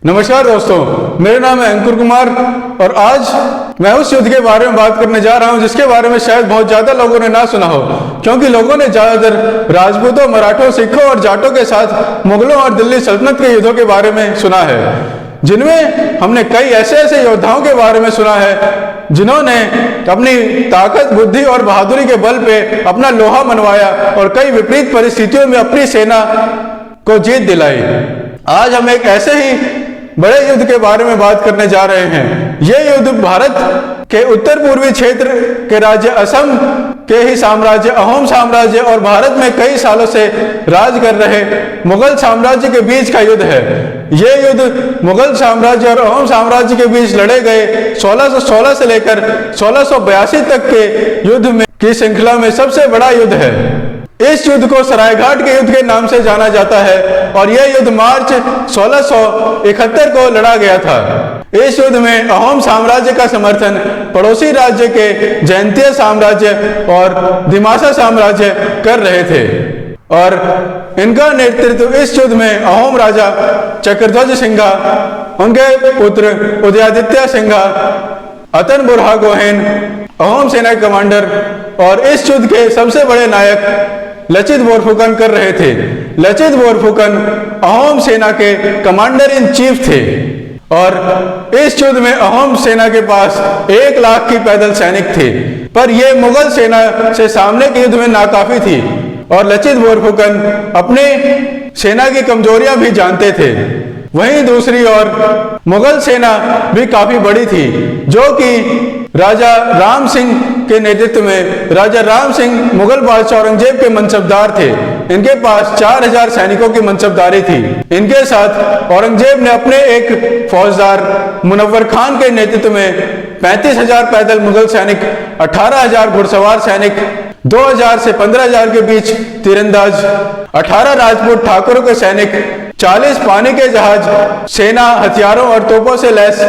नमस्कार दोस्तों, मेरा नाम है अंकुर कुमार और आज मैं उस युद्ध के बारे में बात करने जा रहा हूं जिसके बारे में शायद बहुत ज्यादा लोगों ने ना सुना हो, क्योंकि लोगों ने ज्यादातर राजपूतों, मराठों, सिखों और जाटों के साथ मुगलों और दिल्ली सल्तनत के युद्धों के बारे में सुना है, जिनमें हमने कई ऐसे योद्धाओं के बारे में सुना है जिन्होंने अपनी ताकत, बुद्धि और बहादुरी के बल पे अपना लोहा मनवाया और कई विपरीत परिस्थितियों में अपनी सेना को जीत दिलाई। आज हम एक ऐसे ही बड़े युद्ध के बारे में बात करने जा रहे हैं। यह युद्ध भारत के उत्तर पूर्वी क्षेत्र के राज्य असम के ही साम्राज्य अहोम साम्राज्य और भारत में कई सालों से राज कर रहे मुगल साम्राज्य के बीच का युद्ध है। यह युद्ध मुगल साम्राज्य और अहोम साम्राज्य के बीच लड़े गए 1616 से लेकर 1682 तक के युद्ध में की श्रृंखला में सबसे बड़ा युद्ध है। इस युद्ध को सरायघाट के युद्ध के नाम से जाना जाता है और यह युद्ध मार्च 1671 को लड़ा गया था। इस युद्ध में अहोम साम्राज्य का समर्थन पड़ोसी राज्य के जयंतिया साम्राज्य और दिमासा साम्राज्य कर रहे थे और इनका नेतृत्व इस युद्ध में अहोम राजा चक्रध्वज सिंघा, उनके पुत्र उदयादित्य सिंघा, अतन बुरहा गोहेन अहोम सेना कमांडर और इस युद्ध के सबसे बड़े नायक लचित बोरफुकन कर रहे थे। लचित बोरफुकन अहोम सेना के कमांडर इन चीफ थे और इस युद्ध में अहोम सेना के पास 1 लाख की पैदल सैनिक थे, पर यह मुगल सेना से सामने के युद्ध में नाकाफी थी और लचित बोरफुकन अपने सेना की कमजोरियां भी जानते थे। वहीं दूसरी ओर मुगल सेना भी काफी बड़ी थी, जो कि राजा राम सिंह के नेतृत्व में राजा राम सिंह मुगल बादशाह औरंगजेब के मनसबदार थे। इनके पास 4000 सैनिकों की मनसबदारी थी। इनके साथ औरंगजेब ने अपने एक फौजदार मुनव्वर खान के नेतृत्व में 35,000 पैदल मुगल सैनिक, 18,000 घुड़सवार सैनिक, 2000 से 15,000 के बीच तीरंदाज, 18 राजपूत ठाकुरों के सैनिक, 40 पानी के जहाज, सेना हथियारों और तोपों से लैस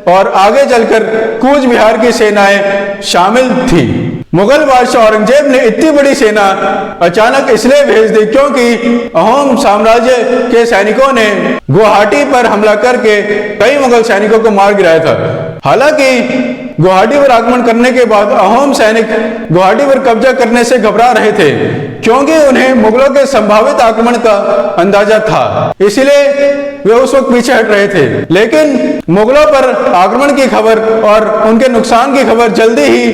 और आगे चलकर कूच बिहार की सेनाएं शामिल थी। मुगल बादशाह औरंगजेब ने इतनी बड़ी सेना अचानक इसलिए भेज दी क्योंकि अहोम साम्राज्य के सैनिकों ने गुवाहाटी पर हमला करके कई मुगल सैनिकों को मार गिराया था। हालांकि गुवाहाटी पर आक्रमण करने के बाद अहोम सैनिक गुवाहाटी पर कब्जा करने से घबरा रहे थे, क्योंकि उन्हें मुगलों के संभावित आक्रमण का अंदाजा था, इसलिए वे उस वक्त पीछे हट रहे थे। लेकिन मुगलों पर आक्रमण की खबर और उनके नुकसान की खबर जल्दी ही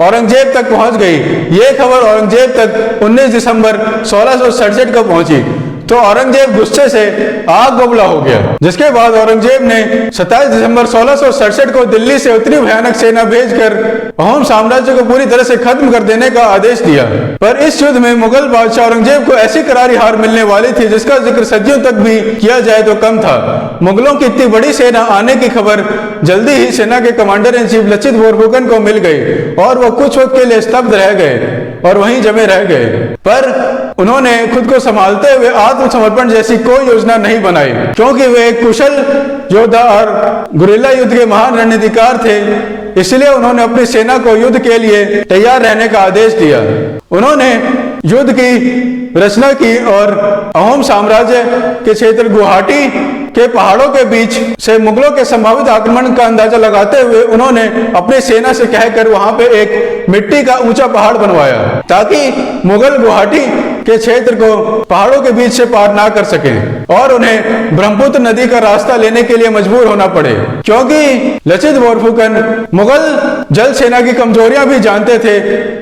औरंगजेब तक पहुंच गई। ये खबर औरंगजेब तक 19 दिसंबर 1667 को पहुंची तो औरंगजेब गुस्से से आग बबूला हो गया, जिसके बाद औरंगजेब ने 27 दिसंबर 1667 को दिल्ली से उतनी भयानक सेना भेजकर अहोम साम्राज्य को पूरी तरह से खत्म कर देने का आदेश दिया। पर इस युद्ध में मुगल बादशाह औरंगजेब को ऐसी करारी हार मिलने वाली थी जिसका जिक्र सदियों तक भी किया जाए तो कम था। मुगलों की इतनी बड़ी सेना आने की खबर जल्दी ही सेना के commander in chief Lachit Borphukan को मिल गई और वह कुछ वक्त के लिए स्तब्ध रह गए और वहीं जमे रह गए। पर उन्होंने खुद को संभालते हुए आत्मसमर्पण जैसी कोई योजना नहीं बनाई, क्योंकि वे एक कुशल योद्धा और गुरिल्ला युद्ध के महान रणनीतिकार थे। इसलिए उन्होंने अपनी सेना को युद्ध के लिए तैयार रहने का आदेश दिया। उन्होंने युद्ध की रचना की और अहोम साम्राज्य के क्षेत्र गुवाहाटी के पहाड़ों के बीच से मुगलों के संभावित आक्रमण का अंदाजा लगाते हुए उन्होंने अपनी सेना से कहकर वहां पे एक मिट्टी का ऊंचा पहाड़ बनवाया, ताकि मुगल गुवाहाटी के क्षेत्र को पहाड़ों के बीच से पार ना कर सके और उन्हें ब्रह्मपुत्र नदी का रास्ता लेने के लिए मजबूर होना पड़े, क्योंकि लचित बोरफुकन मुगल जल सेना की कमजोरियां भी जानते थे।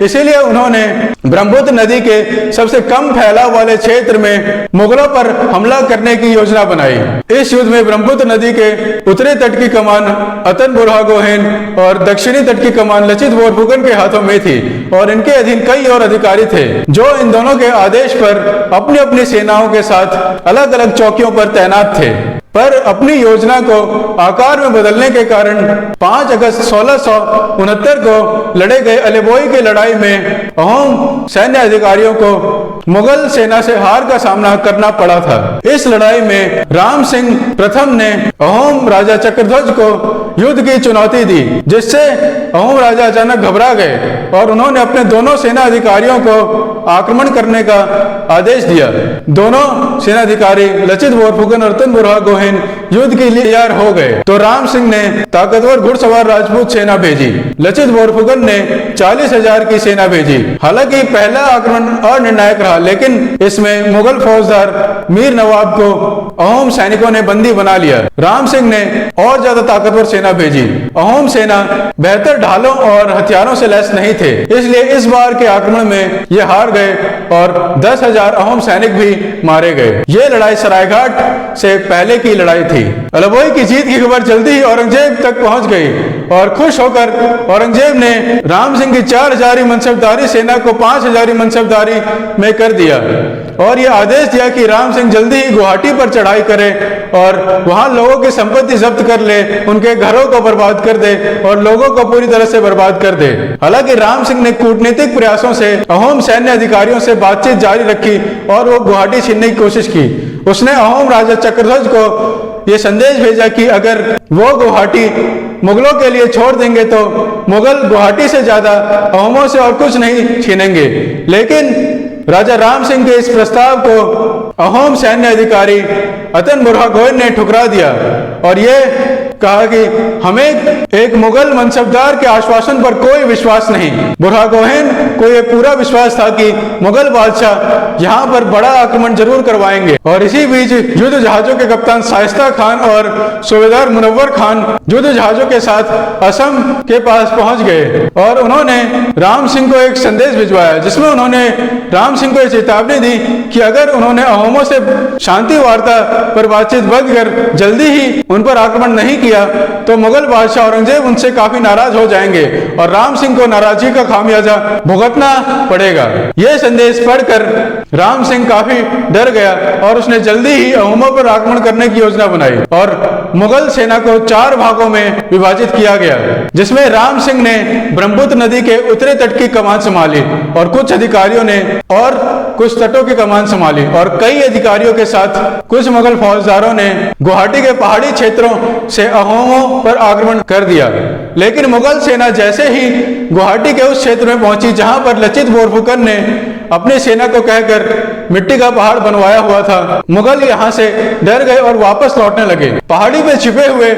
इसीलिए उन्होंने ब्रह्मपुत्र नदी के सबसे कम फैलाव वाले क्षेत्र में मुगलों पर हमला करने की योजना बनाई। इस युद्ध में ब्रह्मपुत्र नदी के उत्तरी तट की कमान अतन बुरहा गोहेन और दक्षिणी तट की कमान लचित बोरफुकन के हाथों में थी और इनके अधीन कई और अधिकारी थे, जो इन दोनों के आदेश पर अपनी अपनी सेनाओं के साथ अलग अलग चौकियों पर तैनात थे। पर अपनी योजना को आकार में बदलने के कारण 5 अगस्त 1669 को लड़े गए अलेबोई की लड़ाई में अहोम सैन्य अधिकारियों को मुगल सेना से हार का सामना करना पड़ा था। इस लड़ाई में राम सिंह प्रथम ने अहोम राजा चक्रध्वज को युद्ध की चुनौती दी, जिससे अहोम राजा अचानक घबरा गए और उन्होंने अपने दोनों सेना अधिकारियों को आक्रमण करने का आदेश दिया। दोनों सेनाधिकारी लचित बोरफुकन और अतन बुरहा गोहेन बुरहागोहिन युद्ध के लिए तैयार हो गए तो राम सिंह ने ताकतवर घुड़सवार राजपूत सेना भेजी। लचित बोरफुकन ने 40,000 की सेना भेजी। हालांकि पहला आक्रमण अनिर्णायक रहा, लेकिन इसमें मुगल फौजदार मीर नवाब को अहोम सैनिकों ने बंदी बना लिया। राम सिंह ने और ज्यादा ताकतवर सेना भेजी। अहोम सेना बेहतर ढालों और हथियारों से लैस नहीं थे, इसलिए इस बार के आक्रमण में ये हार गए और 10,000 अहोम सैनिक भी मारे गए। ये लड़ाई सरायघाट से पहले की लड़ाई थी। अलबोई की जीत की खबर जल्दी ही औरंगजेब तक पहुंच गई और खुश होकर औरंगजेब ने राम सिंह की 4,000 मनसबदारी सेना को 5,000 मनसबदारी में कर दिया और यह आदेश दिया कि राम सिंह जल्दी ही गुवाहाटी पर चढ़ाई करे और वहां लोगों की संपत्ति जब्त कर ले, उनके घरों को बर्बाद कर दे और लोगों को पूरी तरह से बर्बाद कर दे। हालांकि राम सिंह ने कूटनीतिक प्रयासों से अहोम सैन्य अधिकारियों से बातचीत जारी रखी और वो गुवाहाटी छीनने की कोशिश की। उसने अहोम राजा चक्रध्वज को यह संदेश भेजा कि अगर वो गुवाहाटी मुगलों के लिए छोड़ देंगे तो मुगल गुवाहाटी से ज्यादा अहोमों से और कुछ नहीं छीनेंगे। लेकिन राजा राम सिंह के इस प्रस्ताव को अहोम सैन्य अधिकारी अतन बुरहागोहिन ने ठुकरा दिया और ये कहा कि हमें एक मुगल मनसबदार के आश्वासन पर कोई विश्वास नहीं। बुरहागोहिन को यह पूरा विश्वास था कि मुगल बादशाह यहाँ पर बड़ा आक्रमण जरूर करवाएंगे। और इसी बीच युद्ध जहाजों के कप्तान शाइस्ता खान और सूबेदार मुनव्वर खान युद्ध जहाजों के साथ असम के पास पहुंच गए और उन्होंने राम सिंह को एक संदेश भिजवाया, जिसमें उन्होंने राम सिंह को यह चेतावनी दी कि अगर उन्होंने अहोमों से शांति वार्ता पर बातचीत बंद कर जल्दी ही उन पर आक्रमण नहीं किया तो मुगल बादशाह औरंगजेब उनसे काफी नाराज हो जाएंगे और राम सिंह को नाराजगी का खामियाजा भुगतना पड़ेगा। यह संदेश पढ़कर राम सिंह काफी डर गया और उसने जल्दी ही अहोमों पर आक्रमण करने की योजना बनाई और मुगल सेना को 4 भागों में विभाजित किया गया, जिसमें राम सिंह ने ब्रह्मपुत्र नदी के उत्तरी तट की कमान संभाली और कुछ अधिकारियों ने और कुछ तटों की कमान संभाली और कई अधिकारियों के साथ कुछ मुगल फौजदारों ने गुवाहाटी के पहाड़ी क्षेत्रों से अहोमों पर आक्रमण कर दिया। लेकिन मुगल सेना जैसे ही गुवाहाटी के उस क्षेत्र में पहुंची जहां पर लचित बोरफुकन ने अपनी सेना को कहकर मिट्टी का पहाड़ बनवाया हुआ था, मुगल यहां से डर गए और वापस लौटने लगे। पहाड़ी पे छिपे हुए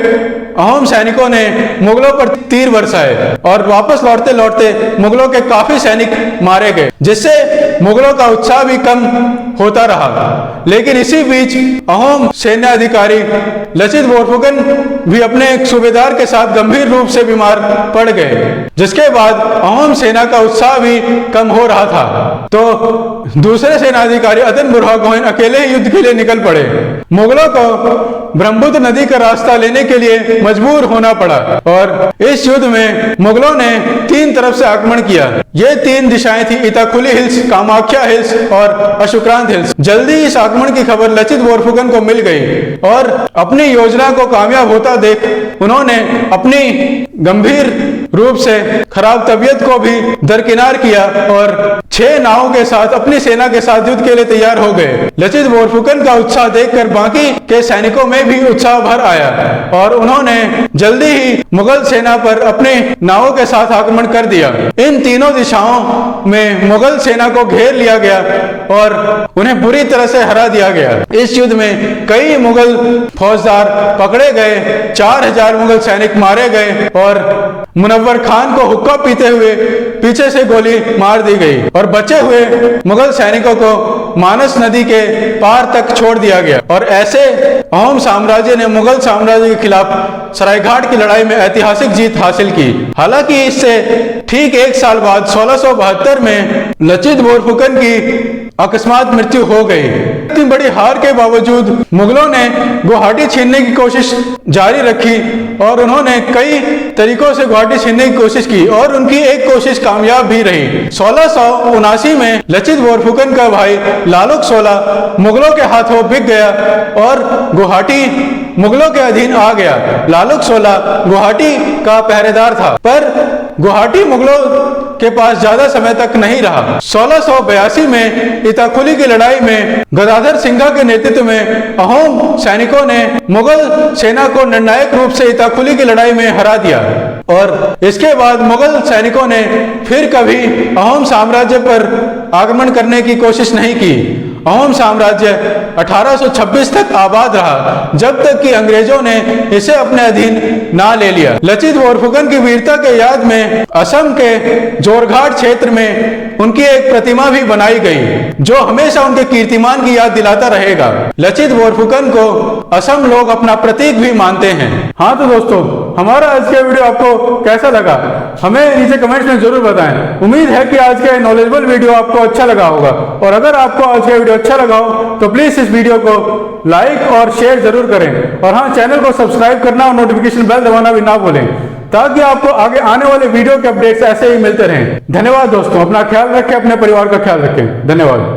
अहोम सैनिकों ने मुगलों पर तीर बरसाए और वापस लौटते लौटते मुगलों के काफी सैनिक मारे गए, जिससे मुगलों का उत्साह भी कम होता रहा। लेकिन इसी बीच अहोम सेना अधिकारी लचित बोरफुकन भी अपने एक सूबेदार के साथ गंभीर रूप से बीमार पड़ गए, जिसके बाद अहोम सेना का उत्साह भी कम हो रहा था। तो दूसरे सेनाधिकारी अतन बुरहागोहिन अकेले ही युद्ध के लिए निकल पड़े। मुगलों को ब्रह्मपुत्र नदी का रास्ता लेने के लिए मजबूर होना पड़ा और इस युद्ध में मुगलों ने 3 तरफ से आक्रमण किया। ये 3 दिशाएं थी, इताकुली हिल्स, कामाख्या हिल्स और अशुक्रांत हिल्स। जल्दी इस आक्रमण की खबर लचित बोरफुकन को मिल गई और अपनी योजना को कामयाब होता देख उन्होंने अपनी गंभीर रूप से खराब तबीयत को भी दरकिनार किया और 6 नावों के साथ अपनी सेना के साथ युद्ध के लिए तैयार हो गए। लचित बोरफुकन का उत्साह देखकर बाकी के सैनिकों में भी उत्साह भर आया और उन्होंने जल्दी ही मुगल सेना पर अपने नावों के साथ आक्रमण कर दिया। इन तीनों दिशाओं में मुगल सेना को घेर लिया गया और उन्हें बुरी तरह से हरा दिया गया। इस युद्ध में कई मुगल फौजदार पकड़े गए, 4,000 मुगल सैनिक मारे गए और मुनव्वर खान को हुक्का पीते हुए पीछे से गोली मार दी गई और बचे हुए मुगल सैनिकों को मानस नदी के पार तक छोड़ दिया गया। और ऐसे अहोम साम्राज्य ने मुगल साम्राज्य के खिलाफ सरायघाट की लड़ाई में ऐतिहासिक जीत हासिल की। हालांकि इससे ठीक 1 साल बाद 1672 में लचित बोरफुकन की अकस्मात मृत्यु हो गई। इतनी बड़ी हार के बावजूद मुगलों ने गुवाहाटी छीनने की कोशिश जारी रखी और उन्होंने कई तरीकों से गुवाहाटी छीनने की कोशिश की और उनकी एक कोशिश कामयाब भी रही। 1679 में लचित बोरफुकन का भाई लालुक सोला मुगलों के हाथों बिक गया और गुवाहाटी मुगलों के अधीन आ गया। लालुक सोला गुवाहाटी का पहरेदार था, पर गुवाहाटी मुगलों के पास ज्यादा समय तक नहीं रहा। 1682 में इताकुली की लड़ाई में गदाधर सिंघा के नेतृत्व में अहोम सैनिकों ने मुगल सेना को निर्णायक रूप से इताकुली की लड़ाई में हरा दिया और इसके बाद मुगल सैनिकों ने फिर कभी अहोम साम्राज्य पर आक्रमण करने की कोशिश नहीं की। अहोम साम्राज्य 1826 तक आबाद रहा, जब तक कि अंग्रेजों ने इसे अपने अधीन ना ले लिया। लचित बोरफुकन की वीरता के याद में असम के जोरघाट क्षेत्र में उनकी एक प्रतिमा भी बनाई गई, जो हमेशा उनके कीर्तिमान की याद दिलाता रहेगा। लचित बोरफुकन को असम लोग अपना प्रतीक भी मानते हैं। हाँ तो दोस्तों, हमारा आज का वीडियो आपको कैसा लगा हमें नीचे कमेंट्स में जरूर बताएं। उम्मीद है कि आज का नॉलेजेबल वीडियो आपको अच्छा लगा होगा, और अगर आपको आज का वीडियो अच्छा लगा हो तो प्लीज इस वीडियो को लाइक और शेयर जरूर करें, और हाँ, चैनल को सब्सक्राइब करना और नोटिफिकेशन बेल दबाना भी ना भूलें, ताकि आपको आगे आने वाले वीडियो के अपडेट्स ऐसे ही मिलते रहें। धन्यवाद दोस्तों, अपना ख्याल रखें, अपने परिवार का ख्याल रखें। धन्यवाद।